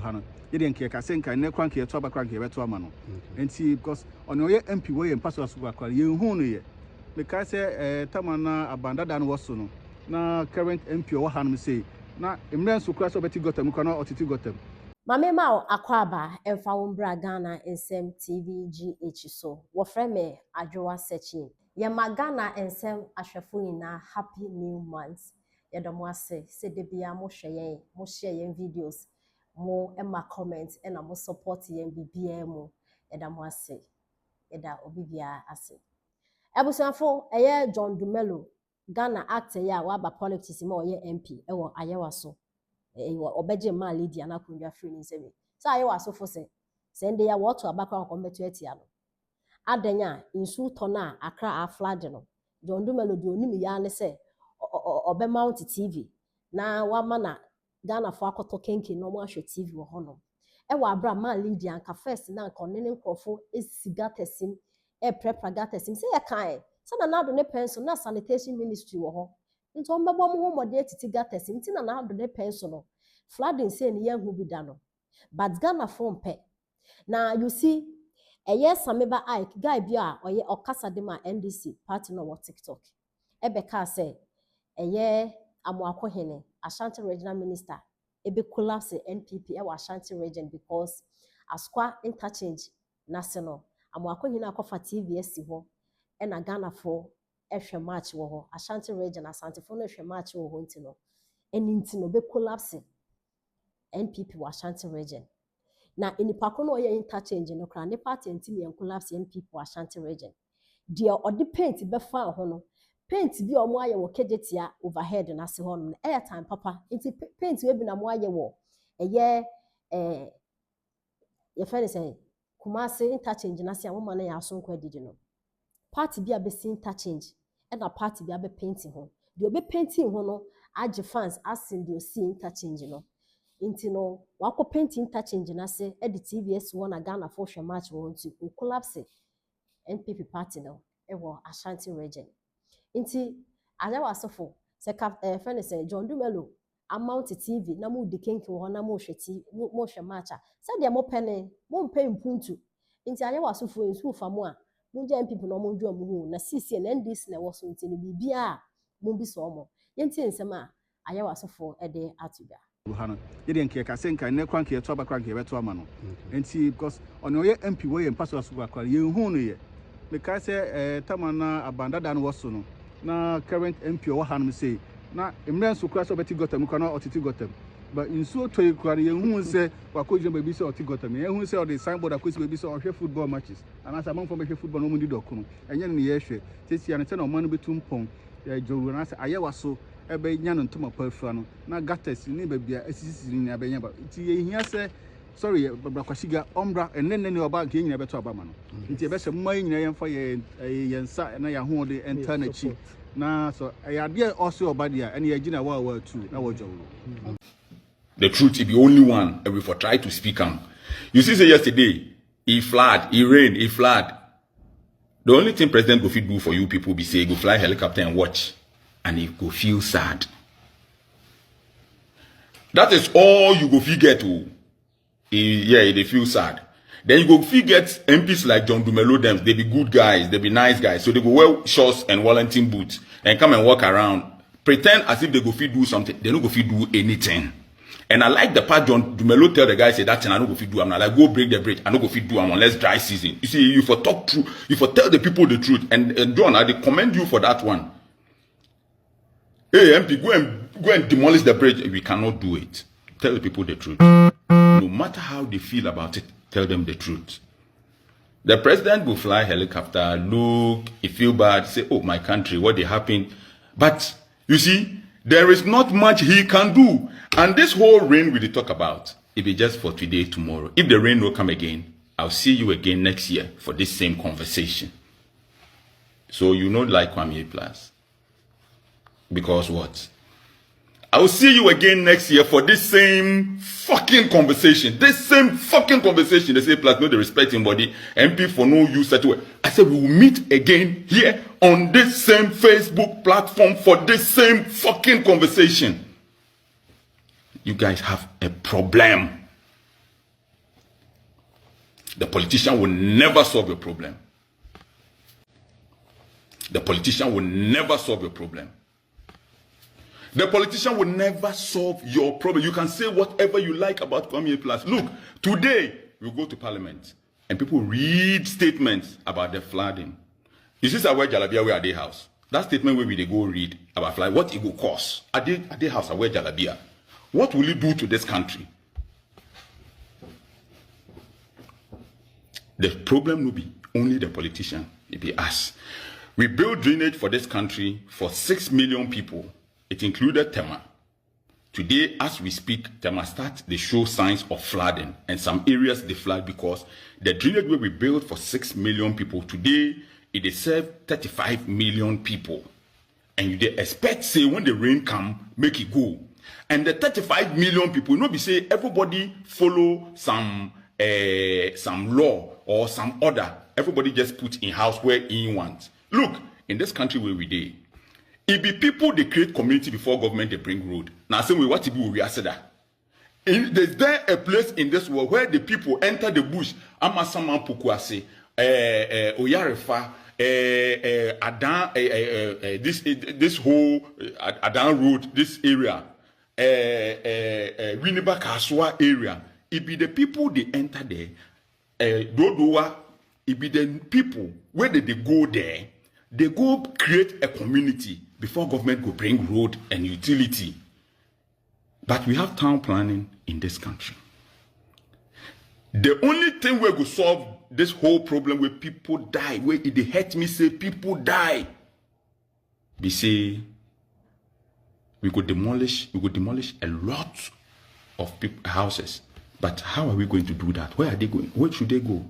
Hano. You didn't care, Kasenka, and Nekranki, Toba Cranky, Betuamano. And see, because on your MP way and Pastor Suaka, you who because Tamana abandoned was soon. Now, current MP or Hanum say, now, immense who cross over to got them, cannot or to got them. Mame Mao Akwaba and Faumbra Ghana and Sem TVGH so. Wofreme Adjoa searching. Yamagana and Sem Ashafuina happy new months. Yadomwase, say debia mo share videos, mo Emma comments, and I mo support yen BBM. Yadamwase, Yada Obibia Ase. Ebusanfo, John Dumelo, Ghana actor ya waba politics mo ye MP, ewo ayewa so. Obeje ma lady ana kunja free ni sebe so aye waso fo se nde ya woto abakwa kombetu etia no adanya insu to na Accra aflad no John Dumelo di onim ya ne se obe mount TV na wama na Ghana fo akoto kenke no mo ahwe TV wo hono wa abra ma lady anka first na anka onene nkrofo esiga tesim prepare gatesim se ya kan so na do ne penso na sanitation ministry wo ho nti on bebo mo homode atiti gatesim nti na do ne penso no flooding say ni yahu bi da no but Ghana phone pe na you see sameba Ay3ka guy bi a oye okasa dem a NDC party no TikTok ebeka say amoakohene Ashanti regional minister ebe collapse NPP Ashanti region because askwa interchange national amoakohene akofa TVS ho na Ghana for ehwe match wo ho Ashanti region Asante for no ehwe match wo ho ntino eni be collapse NPP Ashanti region. Na inipako no ye interchange no kra ne party ntimi en collapse NPP Ashanti region. Dia odi paint be fa ho no. Paint bi o mo aye wo kejetia overhead na se ho no. Airtime papa. Nti paint we bi na mo aye wo. Eye ye fa say Kumasi interchange na se amoma na ya asonkwa didi no. Party bi a be interchange e na party bi a be painting ho. Di obe painting ho no age fans asin di o see interchange no. Inti no wako paint interchange na se edi TVS one Ghana for hwe match won to collapse NPP party no ewo Ashanti region. Inti aja wasofo se friend say John Dumelo amount TV na mu dikenke wo na mu hwe match se de mo pene mo mpe mpuntu. Inti aja wasofo ensu famu a mu je NPP no mo dwo mo hu na CC na NDC na wo so nti ne bibia mo bi so mo yenti nsem a aja wasofo ede atuga Hano. You didn't care, Kasenka, and Nekranki, Toba Cranky, Betuamano. And see, because on your MP way and Pastor Suaka, you who know because Tamana abandoned was soon. Now, current MP or Hanum say, now, immense who cross over to got them, cannot or to got them. But in so to you, who say, Wakoja baby so to got them, and who say, or the signboard of baby so or football matches. And as a month from football, no money document. And yen the air, this year, and 10 of money between Pong, Joe, and I say, I was so. Ebe nyano ntoma perfano na gates ni bebia esisi ni abenya ba nti ye hia se sorry bakwashiga ombra enenne ne oba nke nyina beto abama no nti ebe se mma nyina yemfa ye yensa na ya ho de enter na chi na so ya de also oba dia ene ye gina wa tu na wojo. The truth is the only one and we for try to speak am. You see say yesterday he flood, he rain, he flood. The only thing president go fit do for you people be say go fly helicopter and watch. And you go feel sad. That is all you go feel get. Yeah, they feel sad. Then you go feel get MPs like John Dumelo them. They be good guys, they be nice guys. So they go wear shorts and Wellington boots and come and walk around. Pretend as if they go feel do something. They don't go feel do anything. And I like the part John Dumelo tell the guy say that thing I don't go feel do. I'm not like go break the bridge. I don't go feel do unless dry season. You see, you for talk true, you for tell the people the truth. And John, I commend you for that one. Hey, MP, go and demolish the bridge. We cannot do it. Tell the people the truth. No matter how they feel about it, tell them the truth. The president will fly helicopter, look, he feel bad, say, oh, my country, what they happened. But, you see, there is not much he can do. And this whole rain we talk about, it be just for today, tomorrow. If the rain will come again, I'll see you again next year for this same conversation. So you know like Kwame Plus. Because what? I will see you again next year for this same fucking conversation. This same fucking conversation. They say plus no the respecting body. MP for no use that way. I said we will meet again here on this same Facebook platform for this same fucking conversation. You guys have a problem. The politician will never solve your problem. The politician will never solve your problem. The politician will never solve your problem. You can say whatever you like about Kwame Plus. Look, today we go to parliament and people read statements about the flooding. You see, where Jalabia we are the house. That statement where they go read about flood, what it will cost. At the house, where Jalabia. What will it do to this country? The problem will be only the politician. It be us. We built drainage for this country for 6 million people. It included Tema. Today, as we speak, Tema starts to show signs of flooding, and some areas they flood because the drainage where we built for 6 million people today, it is serve 35 million people, and they expect say when the rain come, make it go, and the 35 million people, not be say everybody follow some law or some order. Everybody just put in house where he wants. Look, in this country where we dey. It be people they create community before government they bring road. Now same way what to do we are that. Is there a place in this world where the people enter the bush? Amasaman Pukwase, Oyarefa, Adan, this whole Adan road, this area, Winneba Kaswa area. It be the people they enter there. Dodowa, it be the people where they go there. They go create a community before government go bring road and utility. But we have town planning in this country. The only thing we go solve this whole problem where people die, where it hurt me say people die. We say we could demolish a lot of houses. But how are we going to do that? Where are they going? Where should they go?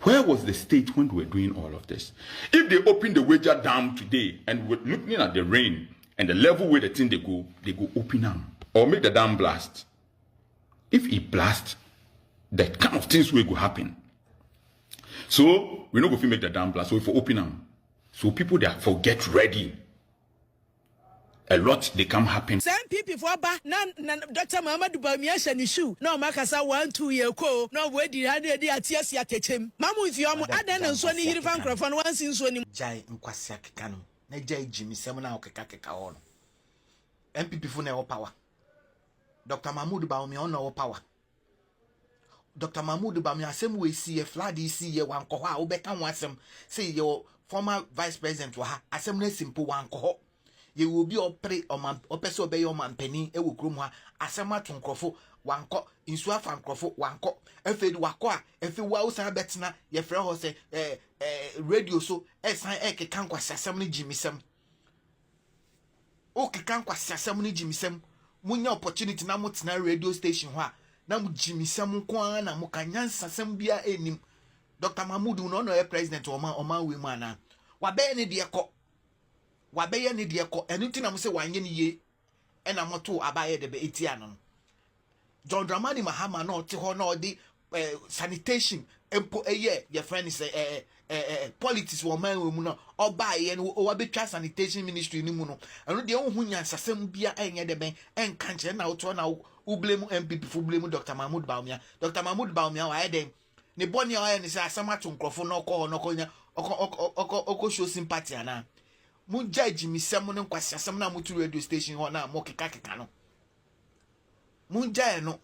Where was the state when we were doing all of this? If they open the Wager Dam today and we're looking at the rain and the level where the thing they go open them or make the dam blast. If it blast, that kind of things will go happen. So we're not going to make the dam blast. So if we open them, so people therefore get ready. A lot they come happen. Some people for ba na Dr. Muhammadu Bawumia shanishu no makasa 1-2 year ko no we di hade di atiasi atechem mamu ifiamu adan nso ni yiri fan krofo no wansi nso ni jai nkwasi akeka no na jai jimi sem na okeka ho no MPP fu na power Dr. Muhammadu Bawumia on no power Dr. Muhammadu Bawumia asem we see flood isi ye wanko ho a obeka ho asem say your former vice president wa ha asem na simple wanko ho. You will be opere opese obey your man penny e wo krom ha asema tonkrofo wanko insua fa nkrofo wanko efedi wako a efi wa usan betina ye frɛ ho se radio so esan ekeka nkwasi asem ne jimisem o keka nkwasi asem ne jimisem munya opportunity na mutena radio station ho a na mu jimisem nko na mu kanyansa asem bia enim Dr. Mahmoud no no president oman we mu ana wa be ne de ekɔ wabeye ne de ekọ enuti na mo se wanye ne ye ena moto abaye de be etia no John Dramani Mahama no te ho no di sanitation empo eye your friend say politics wo man we mu no obaye no wabetwa sanitation ministry ni mu no enu de hu nyansasem bia enye de ben enka nche na oto na ublemu MPP fu blemu Dr. Mahmoud Bawumia wa eden ne boni aye ne se asama to nkrofo no ko nya oko show sympathy ana mu judge mi sem no nkwasi asem na mutu radio station ho na mo keka no mu judge no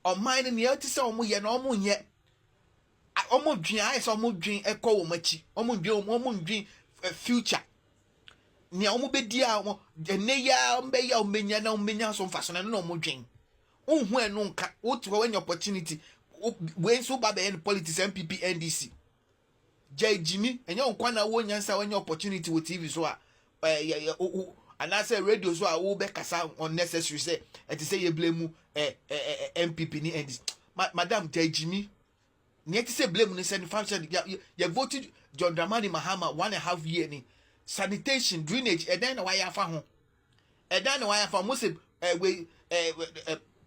o mine ne yati se o mu ye na o mu nye o mu dwen ai se o mu dwen ekọ wo machi o mu dwen future ne o mu bedi a mo ne ya mbe ya o menya na o menya so mfaso na no mo dwen unhu enu nka wo ti wo opportunity we so ba be politics MPP NDC Jai Jimmy and your kwana wonyansa when your opportunity with TV so and I say radio so I will back unnecessary say and to say you blame MPP ni and Madam Jai Jimmy need to say blame ni send function you voted John Dramani Mahama 1.5 year ni sanitation drainage and then why afa ho and then why afa mo say we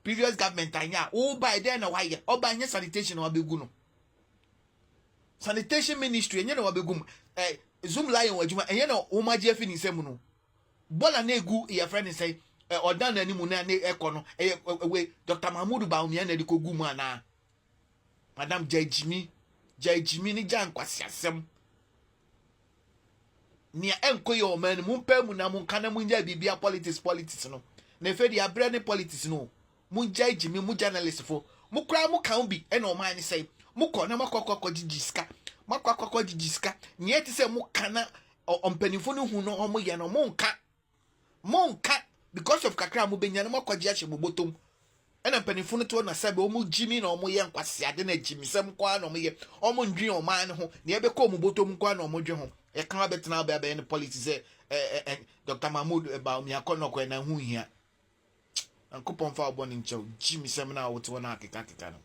previous government anya o by then why o by sanitation wa begu no sanitation ministry enye na wabegum zoom lion wajuma enye na umaje afi ni nsem no bola na egu ye friend say odan na animu na ekọ no we Dr. Mahmoud Bawumia na diko gu mu ana madam Jai Jimmy ni jan kwasi asem nia enkoye o man mumpa mu na munkana munja bibia politics no na efe dia bre ne politics no munja Jimmy mu journalist fo mu kra mu kan bi e na o man ni say mu ko na makokoko jijiska makokoko jijiska nia ti say mu kana ompanifo no hu no omo ye no monka because of kakra mu benya no makoje ahye bobotom ena mpanifo no to na sabe omo Jimmy na omo ye nkwase ade na Jimmy sem kwa na omo ye omo ndwen o man ho na ebe ko omo botom kwa na omo dwe ho e kan betena ba be ne politics Dr. Mahmoud ba mi akono ko na hu hia ankopon fa oboni nchew Jimmy sem na wote wona akeka no